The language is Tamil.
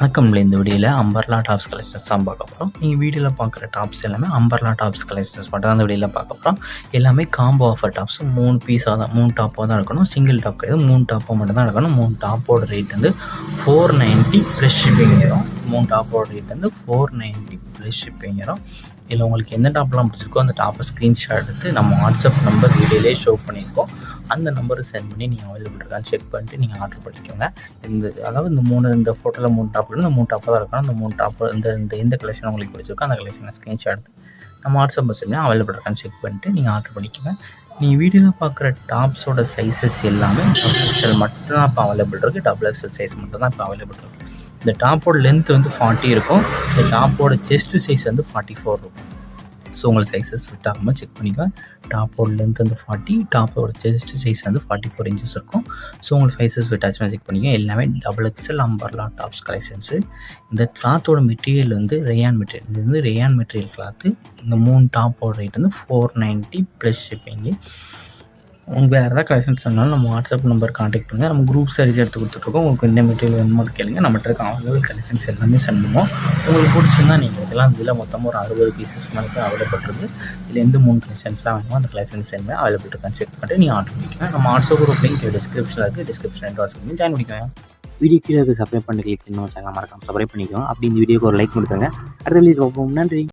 வணக்கம்ல. இந்த வீடியோவில் அம்பர்லா டாப்ஸ் கலெக்ஷன்ஸ் தான் பார்க்க போகிறோம். நீங்கள் வீடியோவில் பார்க்குற டாப்ஸ் எல்லாமே அம்பர்லா டாப்ஸ் கலெக்ஷன்ஸ் மட்டும் தான் இந்த வீடியோவில் பார்க்க போகிறோம். எல்லாமே காம்போ ஆஃபர் டாப்ஸ் 3 பீஸாக தான், 3 டாப்பாக தான் இருக்கணும். சிங்கிள் டாப் கிடையாது, 3 டாப்பாக மட்டும் தான் இருக்கணும். 3 டாப்போட ரேட் வந்து 490 ப்ளஸ் ஷிப்பிங் வரும். 3 டாப்போட ரேட் வந்து 490 ப்ளஸ் ஷிப்பிங் வரும். இல்லை உங்களுக்கு எந்த டாப்லாம் பிடிச்சிருக்கோ அந்த டாப்பை ஸ்க்ரீன்ஷாட் எடுத்து நம்ம வாட்ஸ்அப் நம்பர் வீடியோலே ஷோ பண்ணியிருக்கோம். அந்த நம்பருக்கு சென்ட் பண்ணி நீங்கள் அவைலபிள் இருக்கான்னு செக் பண்ணிட்டு நீங்கள் ஆர்டர் பண்ணிக்கோங்க. அதாவது இந்த ஃபோட்டோவில் 3 டாப் இருக்குது. இந்த 3 டாப்பாக தான் இருக்கணும். இந்த 3 டாப்பு இந்த கலெக்ஷன் உங்களுக்கு பிடிச்சிருக்கோ அந்த கலெக்ஷனை ஸ்க்ரீன்ஷாட் எடுத்து நம்ம வாட்ஸ்அப் மெசேஜ் அவைலபிள் இருக்கான்னு செக் பண்ணிட்டு நீங்கள் ஆர்டர் பண்ணிக்கோங்க. நீங்கள் வீடியோவில் பார்க்குற டாப்ஸோட சைஸஸ் எல்லாமே XL மட்டும் தான் இப்போ அவைலபிள் இருக்குது. XXL சைஸ் மட்டும் தான் இப்போ அவைலபிள் இருக்குது. இந்த டாப்போட லென்த் வந்து 40 இருக்கும். இந்த டாப்போட செஸ்ட் சைஸ் வந்து 44 இருக்கும். ஸோ உங்களுக்கு சைஸஸ் ஃபிட் ஆகாமல் செக் பண்ணிக்கலாம். டாப்போட லென்த் வந்து 40, டாப்போட செஸ்ட் சைஸ் வந்து 44 இன்ச்சஸ் இருக்கும். ஸோ உங்களுக்கு சைஸஸ் ஃபிட் ஆச்சுன்னா செக் பண்ணிக்கலாம். எல்லாமே XXL அம்பர்லா டாப்ஸ் கலெக்ஷன்ஸு. இந்த கிளாத்தோட மெட்டீரியல் வந்து ரேயான் மெட்டீரியல். இது வந்து ரேயான் மெட்டீரியல் கிளாத்து. இந்த 3 டாப்போட ரேட் வந்து 490 ப்ளஸ் ஷிப்பிங்கு. உங்களுக்கு வேறு ஏதாவது கலெக்ஷன்ஸ் சொன்னாலும் நம்ம வாட்ஸ்அப் நம்பர் கான்டாக்ட் பண்ணுங்கள். நம்ம குரூப் சர்வீஸ் எடுத்து கொடுத்துட்ருக்கோம். உங்களுக்கு என்ன மெட்டீரியல் வேணுமோ கேளுங்க. நம்மகிட்ட இருக்க அவைலபிள் கலெக்ஷன்ஸ் எல்லாமே சென்ட் பண்ணுவோம். உங்களுக்கு பிடிச்சிருந்தா நீங்கள் இதெல்லாம் இதில் மொத்தமாக ஒரு 60 பீசஸ் மாதிரி அவைலபிள் இருக்குது. இதில் எந்த 3 கலெக்ஷன்ஸ்லாம் வேணுமோ அந்த கலெக்ஷன்ஸ் எல்லாமே அவைலபிள் இருக்கான்னு செக் பண்ணிட்டு நீங்கள் ஆர்டர் பண்ணிக்கலாம். நம்ம வாட்ஸ்அப் குரூப் லிங்க் டிஸ்கிரிப்ஷனில் இருக்குது. டிஸ்கிரிப்ஷன் வாட்ஸ்அப் ஜாயின் பண்ணிக்கோங்க. வீடியோ கீழே சப்ஸ்கிரைப் பண்ணி கிளிக் பண்ணி சேனல் மறக்காம சப்ஸ்கிரைப் பண்ணிக்கோங்க. அப்படி இந்த வீடியோக்கு ஒரு லைக் கொடுத்துருங்க. அடுத்த வீடியோ பார்ப்போம். நன்றி.